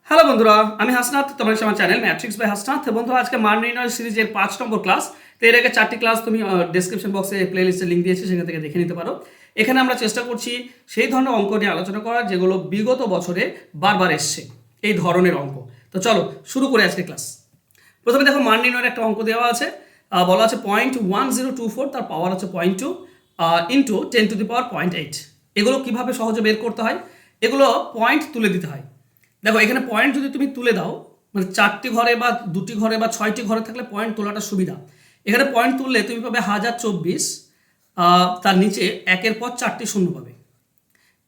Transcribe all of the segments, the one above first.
Hello বন্ধুরা, আমি হাসনাত। তোমার আমার চ্যানেল ম্যাট্রিক্স বাই হাসনাত। বন্ধু, আজকে মান নির্ণয় সিরিজের 5 নম্বর ক্লাস। তো এর আগে 4টি ক্লাস তুমি ডেসক্রিপশন বক্সে প্লে লিস্টের লিঙ্ক দিয়েছি, সেখান থেকে দেখে নিতে পারো। এখানে আমরা চেষ্টা করছি সেই ধরনের অঙ্ক নিয়ে আলোচনা করার যেগুলো বিগত বছরে বারবার এসছে, এই ধরনের অঙ্ক। তো চলো শুরু করে আজকে ক্লাস। প্রথমে দেখো, মান নির্ণয়ের একটা অঙ্ক দেওয়া আছে, বলা আছে 0.1024, তার পাওয়ার হচ্ছে 0.2 ইন্টু 10⁻⁸ এগুলো কিভাবে সহজে বের করতে হয়, এগুলো পয়েন্ট তুলে দিতে হয়। দেখো, এখানে পয়েন্ট যদি তুমি তুলে দাও, মানে 4টি ঘরে বা 2টি ঘরে বা 6টি ঘরে থাকলে পয়েন্ট তোলাটা সুবিধা। এখানে পয়েন্ট তুললে তুমি পাবে 1024, তার নিচে একের পর 4টি শূন্য পাবে।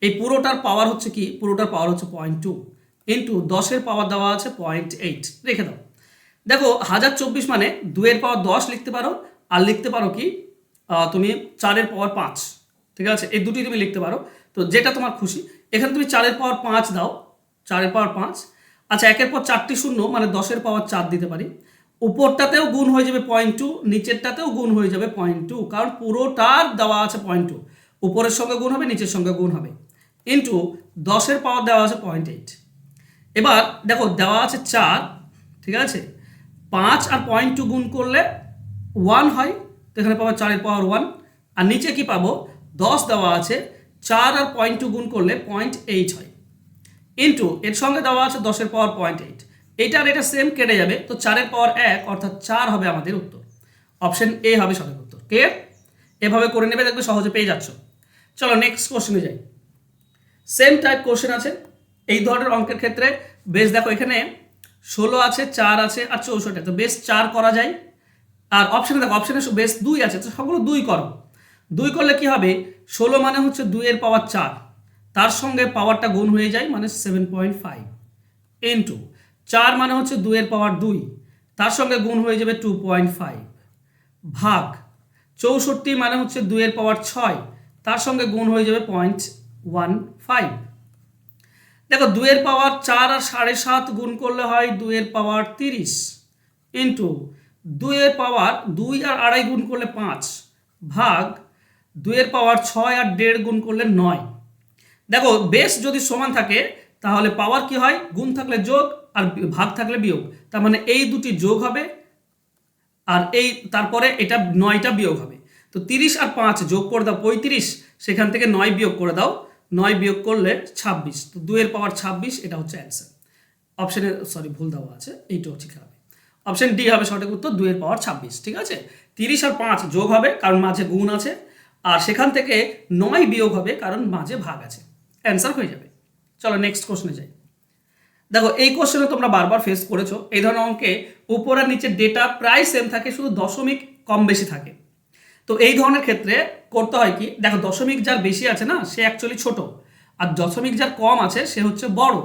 এই পুরোটার পাওয়ার হচ্ছে কি, পুরোটার পাওয়ার হচ্ছে 0.2 ইন্টু 10-এর পাওয়ার দেওয়া আছে 0.8, রেখে দাও। দেখো, 1024 মানে 2-এর পাওয়ার 10 লিখতে পারো, আর লিখতে পারো কি তুমি 4-এর পাওয়ার 5, ঠিক আছে? এই দুটি তুমি লিখতে পারো, তো যেটা তোমার খুশি। এখানে তুমি 4-এর পাওয়ার 5 দাও, 4-এর পাওয়ার 5। আচ্ছা, একের পর 4টি শূন্য মানে 10-এর পাওয়ার 4 দিতে পারি। উপরটাতেও গুণ হয়ে যাবে 0.2, নিচেরটাতেও গুণ হয়ে যাবে 0.2, কারণ পুরোটার দেওয়া আছে 0.2। উপরের সঙ্গে গুণ হবে, নিচের সঙ্গে গুণ হবে, ইন্টু 10-এর পাওয়ার দেওয়া আছে 0.8। এবার দেখো, দেওয়া আছে 4, ঠিক আছে? 5 আর 0.2 গুণ করলে 1 হয়, তো এখানে পাবো 4-এর পাওয়ার 1। আর নিচে কি পাবো, 10 দেওয়া আছে, 4 আর 0.2 গুণ করলে 0.8 হয়, ইন্টু এর সঙ্গে দেওয়া আছে 10-এর পাওয়ার 0.8। এইটা আর এটা সেম কেটে যাবে, তো 4-এর পাওয়ার 1 অর্থাৎ 4 হবে আমাদের উত্তর। অপশন এ হবে সঠিক উত্তর। ক্লিয়ার? এভাবে করে নেবে, দেখবে সহজে পেয়ে যাচ্ছ। চলো নেক্সট কোশ্চেনে যাই। সেম টাইপ কোশ্চেন আছে এই ধরনের অঙ্কের ক্ষেত্রে। বেশ দেখো, এখানে 16 আছে, 4 আছে আর 64, তো বেশ 4 করা যায়। আর অপশানে দেখো, অপশানে বেশ 2 আছে, তো সবগুলো 2 করো। 2 করলে কি হবে, 16 মানে হচ্ছে 2-এর পাওয়ার 4, তার সঙ্গে পাওয়ারটা গুণ হয়ে যায় মানে 7.5, ইন্টু 4 মানে হচ্ছে 2-এর পাওয়ার 2, তার সঙ্গে গুণ হয়ে যাবে 2.5, ভাগ 64 মানে হচ্ছে 2-এর পাওয়ার 6, তার সঙ্গে গুণ হয়ে যাবে 0.15। দেখো, 2-এর পাওয়ার 4 আর 7.5 গুণ করলে হয় 2-এর পাওয়ার 30, ইন্টু 2-এর পাওয়ার 2 আর 2.5 গুণ করলে 5, ভাগ 2-এর পাওয়ার 6 আর 1.5 গুণ করলে 9। দেখো, বেস যদি সমান থাকে তাহলে পাওয়ার কি হয়, গুণ থাকলে যোগ আর ভাগ থাকলে বিয়োগ। তার মানে এই দুটি যোগ হবে, আর এই তারপরে এটা 9টা বিয়োগ হবে। তো 30 আর 5 যোগ করে দাও 35, সেখান থেকে 9 বিয়োগ করে দাও, 9 বিয়োগ করলে 26, তো 2-এর পাওয়ার 26, এটা হচ্ছে অ্যান্সার। অপশানে ভুল দেওয়া আছে, এইটাও ঠিক হবে। অপশন ডি হবে সঠিক উত্তর, 2-এর পাওয়ার 26। ঠিক আছে, 30 আর 5 যোগ হবে কারণ মাঝে গুণ আছে, আর সেখান থেকে 9 বিয়োগ হবে কারণ মাঝে ভাগ আছে। অ্যান্সার হয়ে যাবে। চলো নেক্সট কোশ্চেনে যাই। দেখো, এই কোশ্চেনে তোমরা বারবার ফেস করেছো, এই ধরনের অঙ্কে উপর আর নিচের ডেটা প্রায় সেম থাকে, শুধু দশমিক কম বেশি থাকে। তো এই ধরনের ক্ষেত্রে করতে হয় কি, দেখো দশমিক যার বেশি আছে না, সে অ্যাকচুয়ালি ছোট, আর দশমিক যার কম আছে সে হচ্ছে বড়।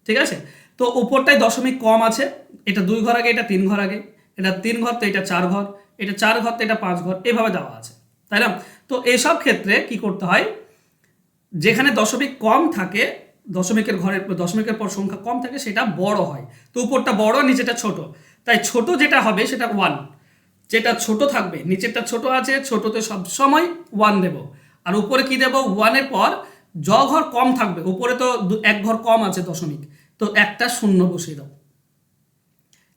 ঠিক আছে, তো উপরটায় দশমিক কম আছে, এটা 2 ঘর আগে, এটা 3 ঘর আগে, এটা 3 ঘর তো এটা 4 ঘর, এটা 4 ঘর তো এটা 5 ঘর, এভাবে দেওয়া আছে, তাই না? তো এইসব ক্ষেত্রে কি করতে হয়, যেখানে দশমিক কম থাকে, দশমিকের পর সংখ্যা কম থাকে, সেটা বড় হয়। তো উপরটা বড়, নিচেটা ছোট, তাই ছোট যেটা হবে সেটা 1, যেটা ছোট থাকবে, নিচেরটা ছোট আছে, ছোটতে সব সময় 1 দেব। আর উপরে কি দেব, 1-এর পর ঘর কম থাকবে, উপরে তো 1 ঘর কম আছে দশমিক, তো একটা শূন্য বসিয়ে দাও।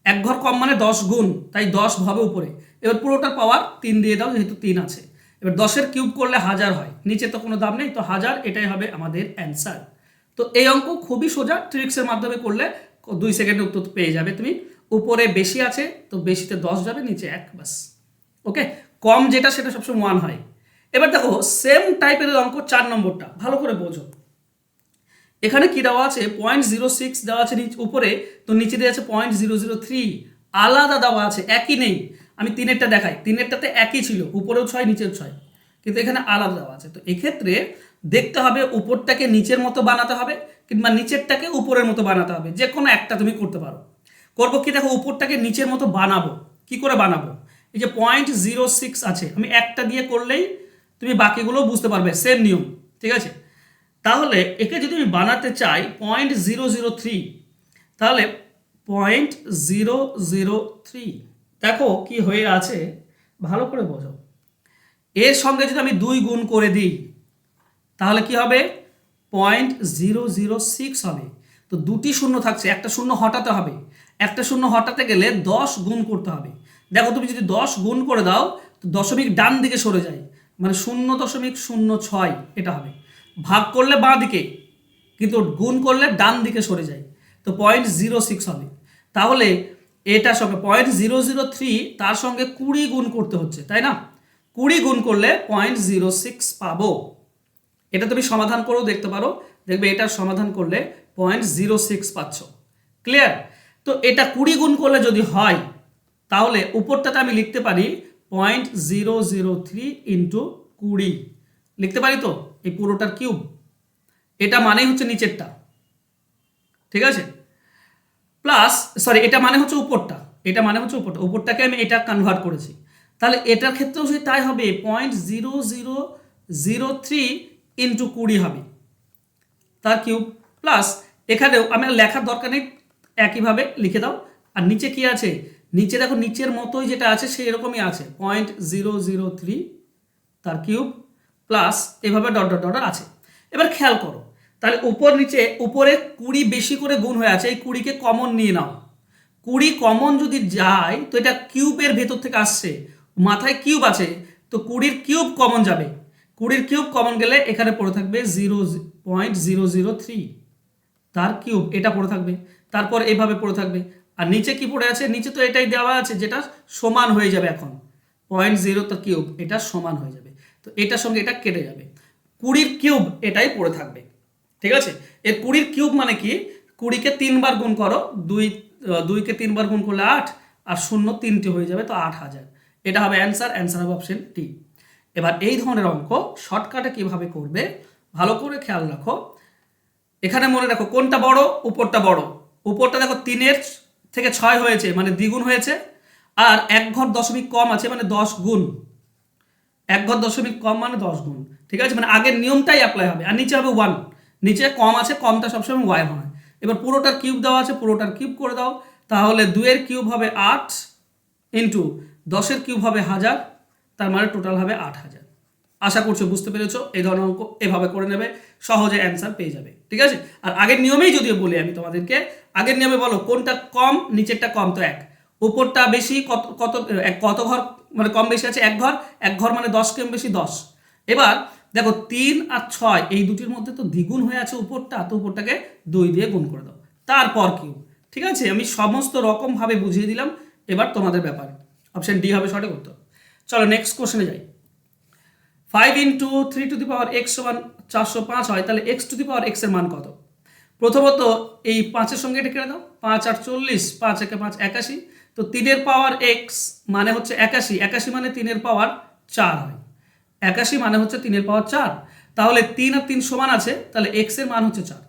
1 ঘর কম মানে 10 গুণ, তাই 10 হবে উপরে। এবার পুরোটার পাওয়ার 3 দিয়ে দাও, যেহেতু 3 আছে। এবার 10-এর কিউব করলে 1000 হয়, নিচে তো কোনো দাম নেই, তো 1000 এটাই হবে আমাদের অ্যান্সার। তো এই অঙ্ক খুবই সোজা, ট্রিক্সের মাধ্যমে করলে 2 সেকেন্ডে উত্তর পেয়ে যাবে তুমি। উপরে বেশি আছে তো বেশিতে 10 যাবে, নিচে 1, বাস। ওকে, কম যেটা সেটা সবসময় 1 হয়। এবার দেখো, সেম টাইপের অঙ্ক 4 নম্বরটা ভালো করে বোঝো। এখানে কি দেওয়া আছে, 0.06 দেওয়া আছে উপরে, তো নিচে দেওয়া আছে 0.003, আলাদা দেওয়া আছে, একই নেই। আমি 3-এরটা দেখাই, 3-এরটাতে একই ছিল, উপরেও 6 নিচেও 6, কিন্তু এখানে আলাদা দেওয়া আছে। তো এক্ষেত্রে দেখতে হবে উপরটাকে নিচের মতো বানাতে হবে, কিংবা নিচেরটাকে উপরের মতো বানাতে হবে, যে কোনো একটা তুমি করতে পারো। করবো কি, দেখো উপরটাকে নিচের মতো বানাবো, কি করে বানাবো, এই যে 0.06 আছে, আমি একটা দিয়ে করলেই তুমি বাকিগুলো বুঝতে পারবে, সেম নিয়ম। ঠিক আছে, তাহলে একে যদি আমি বানাতে চাই 0.003, তাহলে 0.003, দেখো কি হয়ে আছে, ভালো করে বোঝো। এর সঙ্গে যদি আমি 2 গুণ করে দিই তাহলে কি হবে, 0.006 হবে। তো দুটি শূন্য থাকছে, একটা শূন্য হটাতে হবে, একটা শূন্য হটাতে গেলে 10 গুণ করতে হবে। দেখো তুমি যদি 10 গুণ করে দাও তো দশমিক ডান দিকে সরে যায়, মানে 0.06 এটা হবে। ভাগ করলে বাঁ দিকে, কিন্তু গুণ করলে ডান দিকে সরে যায়, তো 0.06 হবে। তাহলে এটার সঙ্গে 0.003 তার সঙ্গে 20 গুণ করতে হচ্ছে, তাই না? 20 গুণ করলে 0.06 পাবো। এটা তুমি সমাধান করেও দেখতে পারো, দেখবে এটার সমাধান করলে 0.06 পাচ্ছ। ক্লিয়ার? তো এটা 20 গুণ করলে যদি হয় তাহলে উপরটাতে আমি লিখতে পারি 0.003 ইন্টু 20 লিখতে পারি, তো এই পুরোটার কিউব। এটা মানেই হচ্ছে নিচেরটা, ঠিক আছে? প্লাস সরি, এটা মানে হচ্ছে উপরটা, এটা মানে হচ্ছে উপরটা, উপরটাকে আমি এটা কনভার্ট করেছি। তাহলে এটার ক্ষেত্রেও সেই তাই হবে, 0.0003 ইন্টু 20 হবে তার কিউব। প্লাস এখানেও আমি লেখার দরকার নেই, একইভাবে লিখে দাও। আর নিচে কি আছে? নিচে দেখো নিচের মতোই যেটা আছে সেই রকমই আছে, 0.003 তার কিউব প্লাস এভাবে ডট ডট ডট আছে। এবার খেয়াল করো, তাহলে উপর নিচে, উপরে 20 বেশি করে গুণ হয়ে আছে, এই 20কে কমন নিয়ে নাও। 20 কমন যদি যায় তো এটা কিউবের ভেতর থেকে আসছে, মাথায় কিউব আছে, তো 20 কিউব কমন যাবে। 20 কিউব কমন গেলে এখানে পড়ে থাকবে 0.003 তার কিউব, এটা পড়ে থাকবে। তারপর এইভাবে পড়ে থাকবে। আর নিচে কি পড়ে আছে? নিচে তো এটাই দেওয়া আছে যেটা সমান হয়ে যাবে, এখন 0.0 তার কিউব এটা সমান হয়ে যাবে, তো এটার সঙ্গে এটা কেটে যাবে। 20 কিউব এটাই পড়ে থাকবে, ঠিক আছে? এর 20 কিউব মানে কি? 20কে 3 বার গুণ করো, 2কে 3 বার গুণ করলে 8, আর 0 3টে হয়ে যাবে, তো 8000। এটা হবে অ্যান্সার, অ্যান্সার হবে অপশন ডি। এবার এই ধরনের অঙ্ক শর্টকাটে কিভাবে করবে ভালো করে খেয়াল রাখো। এখানে মনে রাখো কোনটা বড়, উপরটা বড়। উপরটা দেখো 3-এর থেকে 6 হয়েছে মানে দ্বিগুণ হয়েছে, আর 1 ঘর দশমিক কম আছে মানে 10 গুণ, 1 ঘর দশমিক কম মানে 10 গুণ, ঠিক আছে? মানে আগের নিয়মটাই অ্যাপ্লাই হবে। আর নিচে হবে 1, নিচে কম আছে, কমটা সবসময় ওয়াই হয়। এবার পুরোটার কিউব দেওয়া আছে, পুরোটার কিউব করে দাও। তাহলে 2-এর কিউব হবে 8 ইন্টু 10-এর কিউব হবে 1000, তার মানে টোটাল হবে 8000। আশা করছি বুঝতে পেরেছো। এই ধরনের অঙ্ক এভাবে করে নেবে, সহজে অ্যান্সার পেয়ে যাবে, ঠিক আছে? আর আগের নিয়মেই যদিও বলি আমি তোমাদেরকে, আগের নিয়মে বলো কোনটা কম, নিচেরটা কম, তো 1, উপরটা বেশি, কত কত কত ঘর মানে কম বেশি আছে? 1 ঘর, 1 ঘর মানে 10 কম বেশি 10। এবার দেখো 3 আর 6 এই দুটির মধ্যে তো দ্বিগুণ হয়ে আছে উপরটা, তো উপরটাকে 2 দিয়ে গুণ করে দাও, তারপর কিউব, ঠিক আছে? আমি সমস্ত রকম ভাবে বুঝিয়ে দিলাম, এবার তোমাদের ব্যাপারে। অপশন ডি হবে সঠিক উত্তর। চলো নেক্সট কোশ্চেনে যাই। 5 into 3 to the power x সমান 405 হয়, তাহলে x to the power x এর মান কত? প্রথমত এই 5-এর সঙ্গে এটা কেটে দাও, 5 আর 40, 5 একে 5 81, তো 3-এর পাওয়ার এক্স মানে হচ্ছে 81, 81 মানে 3-এর পাওয়ার 4 হয়, 81 মানে হচ্ছে 3-এর পাওয়ার 4। তাহলে 3 আর 3 সমান আছে, তাহলে এক্স এর মান হচ্ছে 4।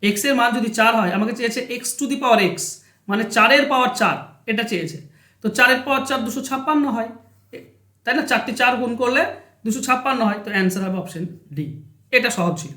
এক্স এর মান যদি 4 হয়, আমাকে চেয়েছে x to the power x মানে 4-এর পাওয়ার 4 এটা চেয়েছে, তো 4-এর পাওয়ার 4 256 হয়, তাই না? 4টি 4 গুণ করলে 256 হয়, তো অ্যান্সার হবে অপশন ডি। এটা সহজ ছিল।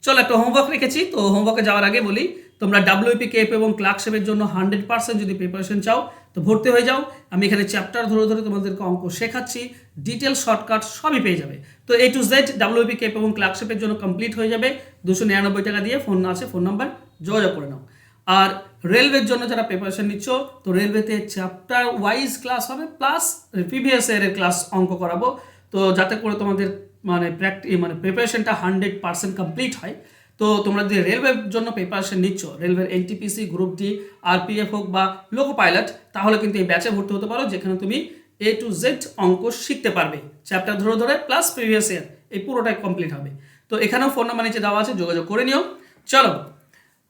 চলো একটা হোমওয়ার্ক রেখেছি, তো হোমওয়ার্কে যাওয়ার আগে বলি, তোমরা ডাব্লিউপি কেপ এবং ক্লার্কশিপের জন্য 100% যদি প্রিপারেশন চাও তো ভর্তি হয়ে যাও। আমি এখানে চ্যাপ্টার ধরে ধরে তোমাদেরকে অঙ্ক শেখাচ্ছি, ডিটেল শর্টকাট সবই পেয়ে যাবে। তো এ টু জেড ডাব্লিউপি কেপ এবং ক্লার্কশিপের জন্য কমপ্লিট হয়ে যাবে 299 টাকা দিয়ে। ফোন আছে, ফোন নাম্বার যোগাযোগ করে নাও। আর রেলওয়ের জন্য যারা প্রিপারেশন নিচ্ছ, তো রেলওয়েতে চ্যাপ্টার ওয়াইজ ক্লাস হবে, প্লাস প্রিভিয়াস ইয়ারের ক্লাস অঙ্ক করাবো, তো যাতে করে তোমাদের মানে প্রিপারেশনটা 100% কমপ্লিট হয়। তো তোমরা যদি রেলওয়ের জন্য প্রিপারেশন নিচ্ছ, রেলওয়ের এনটিপিসি, গ্রুপ ডি, আরপিএফ হোক বা লোকো পাইলট, তাহলে কিন্তু এই ব্যাচে ভর্তি হতে পারো, যেখানে তুমি এ টু জেড অঙ্ক শিখতে পারবে চ্যাপ্টার ধরে ধরে, প্লাস প্রিভিয়াস ইয়ার এই পুরোটাই কমপ্লিট হবে। তো এখানেও ফোন নাম্বার নিচে দেওয়া আছে, যোগাযোগ করে নিও। চলো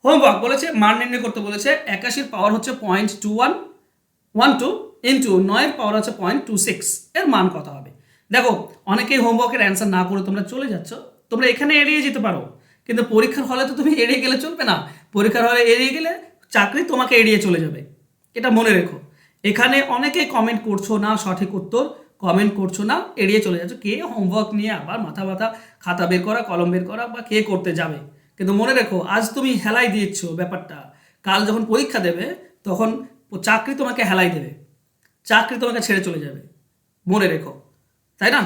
হোমওয়ার্ক বলেছে মান নির্ণয় করতে বলেছে। 81-এর পাওয়ার হচ্ছে 0.2112 ইন্টু 9-এর পাওয়ার হচ্ছে 0.26, এর মান কত হবে? দেখো অনেকেই হোমওয়ার্কের অ্যান্সার না করে তোমরা চলে যাচ্ছ, তোমরা এখানে এড়িয়ে যেতে পারো, কিন্তু পরীক্ষার হলে তো তুমি এড়িয়ে গেলে চলবে না। পরীক্ষার হলে এড়িয়ে গেলে চাকরি তোমাকে এড়িয়ে চলে যাবে, এটা মনে রেখো। এখানে অনেকেই কমেন্ট করছো না, সঠিক উত্তর কমেন্ট করছো না, এড়িয়ে চলে যাচ্ছ। কে হোমওয়ার্ক নিয়ে আবার মাথা ব্যথা, খাতা বের করা, কলম বের করা, বা কে করতে যাবে? কিন্তু মনে রেখো, আজ তুমি হেলাই দিয়েছ ব্যাপারটা, কাল যখন পরীক্ষা দেবে তখন চাকরি তোমাকে হেলাই দেবে, চাকরি তোমাকে ছেড়ে চলে যাবে, মনে রেখো, তাই না?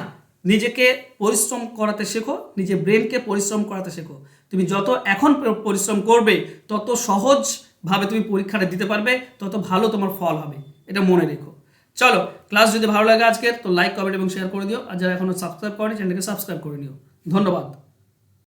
নিজেকে পরিশ্রম করাতে শেখো, নিজের ব্রেনকে পরিশ্রম করাতে শেখো, তুমি যত এখন পরিশ্রম করবে তত সহজভাবে তুমি পরীক্ষাটা দিতে পারবে, তত ভালো তোমার ফল হবে, এটা মনে রেখো। চলো, ক্লাস যদি ভালো লাগে আজকের তো লাইক, কমেন্ট এবং শেয়ার করে দিও। আর যারা এখনো সাবস্ক্রাইব করেনি চ্যানেলকে সাবস্ক্রাইব করে নিও। ধন্যবাদ।